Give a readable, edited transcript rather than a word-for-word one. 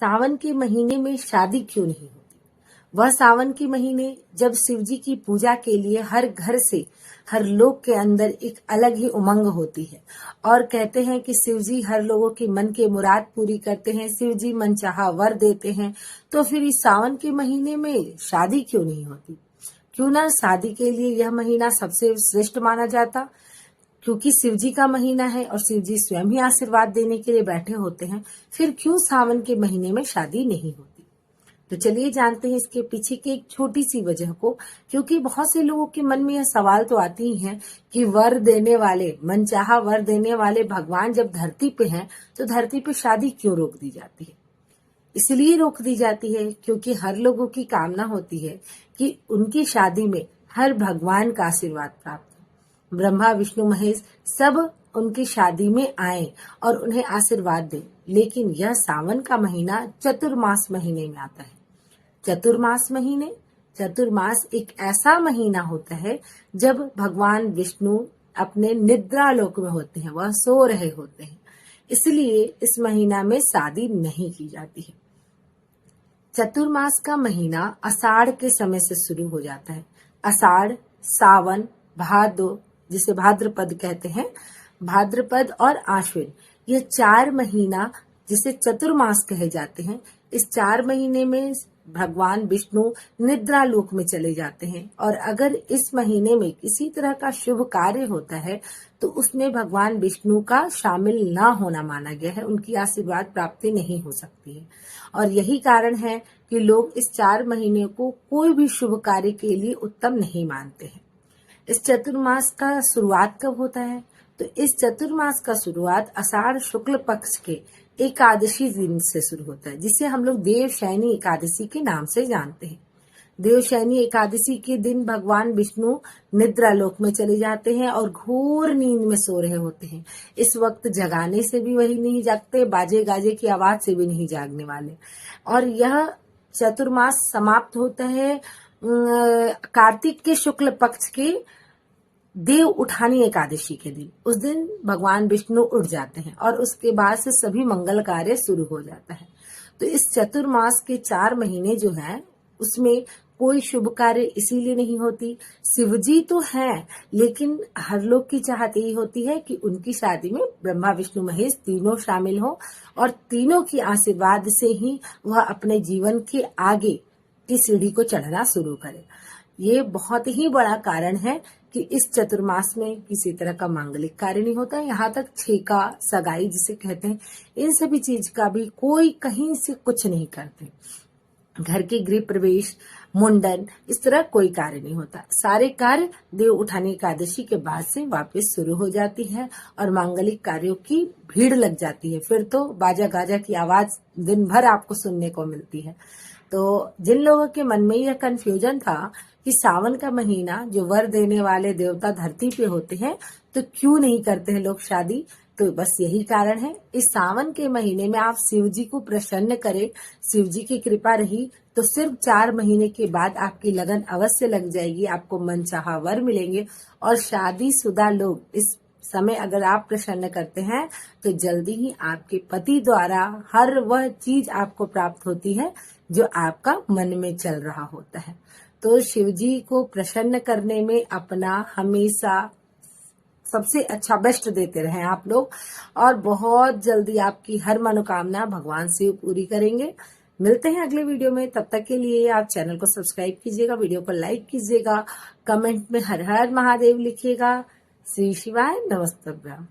सावन के महीने में शादी क्यों नहीं होती? वह सावन के महीने जब शिव जी की पूजा के लिए हर घर से हर लोग के अंदर एक अलग ही उमंग होती है और कहते हैं कि शिव जी हर लोगों की मन के मुराद पूरी करते हैं, शिव जी मनचाहा वर देते हैं। तो फिर इस सावन के महीने में शादी क्यों नहीं होती? क्यों ना शादी के लिए यह महीना सबसे श्रेष्ठ माना जाता, क्योंकि शिव जी का महीना है और शिव जी स्वयं ही आशीर्वाद देने के लिए बैठे होते हैं। फिर क्यों सावन के महीने में शादी नहीं होती? तो चलिए जानते हैं इसके पीछे की एक छोटी सी वजह को, क्योंकि बहुत से लोगों के मन में यह सवाल तो आते ही हैं कि वर देने वाले, मनचाहा वर देने वाले भगवान जब धरती पे हैं तो धरती पे शादी क्यों रोक दी जाती है? इसलिए रोक दी जाती है क्योंकि हर लोगों की कामना होती है कि उनकी शादी में हर भगवान का आशीर्वाद प्राप्त हो। ब्रह्मा विष्णु महेश सब उनकी शादी में आए और उन्हें आशीर्वाद दें। लेकिन यह सावन का महीना चतुर्मास महीने में आता है। चतुर्मास एक ऐसा महीना होता है जब भगवान विष्णु अपने निद्रा लोक में होते हैं, वह सो रहे होते हैं। इसलिए इस महीना में शादी नहीं की जाती है। चतुर्मास का महीना आषाढ़ के समय से शुरू हो जाता है। आषाढ़, सावन, भादो जिसे भाद्रपद कहते हैं, भाद्रपद और आश्विन, यह 4 महीना जिसे चतुर्मास कहे जाते हैं। इस 4 महीने में भगवान विष्णु निद्रा लोक में चले जाते हैं और अगर इस महीने में किसी तरह का शुभ कार्य होता है तो उसमें भगवान विष्णु का शामिल ना होना माना गया है, उनकी आशीर्वाद प्राप्ति नहीं हो सकती है। और यही कारण है कि लोग इस 4 महीने को कोई भी शुभ कार्य के लिए उत्तम नहीं मानते हैं। इस चतुर्मास का शुरुआत कब होता है? तो इस चतुर्मास का शुरुआत आषाढ़ शुक्ल पक्ष के एकादशी दिन से शुरू होता है, जिसे हम लोग देवशयनी एकादशी के नाम से जानते हैं। देवशयनी एकादशी के दिन भगवान विष्णु निद्रा लोक में चले जाते हैं और घोर नींद में सो रहे होते हैं। इस वक्त जगाने से भी वही नहीं जागते, बाजे गाजे की आवाज से भी नहीं जागने वाले। और यह चतुर्मास समाप्त होता है कार्तिक के शुक्ल पक्ष के देव उठानी एकादशी के दिन। उस दिन भगवान विष्णु उठ जाते हैं और उसके बाद से सभी मंगल कार्य शुरू हो जाता है। तो इस चतुर्मास के 4 महीने जो हैं उसमें कोई शुभ कार्य इसीलिए नहीं होती। शिवजी तो हैं, लेकिन हर लोग की चाहत यही होती है कि उनकी शादी में ब्रह्मा विष्णु महेश तीनों शामिल हो और तीनों की आशीर्वाद से ही वह अपने जीवन के आगे की सीढ़ी को चढ़ना शुरू करे। ये बहुत ही बड़ा कारण है कि इस चतुर्मास में किसी तरह का मांगलिक कार्य नहीं होता है। यहाँ तक छेका, सगाई जिसे कहते हैं, इन सभी चीज का भी कोई कहीं से कुछ नहीं करते। घर के गृह प्रवेश, मुंडन, इस तरह कोई कार्य नहीं होता। सारे कार्य देव उठानी एकादशी के बाद से वापस शुरू हो जाती है और मांगलिक कार्यों की भीड़ लग जाती है। फिर तो बाजा गाजा की आवाज दिन भर आपको सुनने को मिलती है। तो जिन लोगों के मन में यह कंफ्यूजन था कि सावन का महीना जो वर देने वाले देवता धरती पे होते हैं तो क्यों नहीं करते हैं लोग शादी, तो बस यही कारण है। इस सावन के महीने में आप शिव जी को प्रसन्न करें, शिव जी की कृपा रही तो सिर्फ 4 महीने के बाद आपकी लगन अवश्य लग जाएगी, आपको मनचाहा वर मिलेंगे। और शादीशुदा लोग इस समय अगर आप प्रसन्न करते हैं तो जल्दी ही आपके पति द्वारा हर वह चीज आपको प्राप्त होती है जो आपका मन में चल रहा होता है। तो शिव जी को प्रसन्न करने में अपना हमेशा सबसे अच्छा बेस्ट देते रहें आप लोग, और बहुत जल्दी आपकी हर मनोकामना भगवान शिव पूरी करेंगे। मिलते हैं अगले वीडियो में, तब तक के लिए आप चैनल को सब्सक्राइब कीजिएगा, वीडियो को लाइक कीजिएगा, कमेंट में हर हर महादेव लिखिएगा। श्री शिवाय नमस्तभ्यम।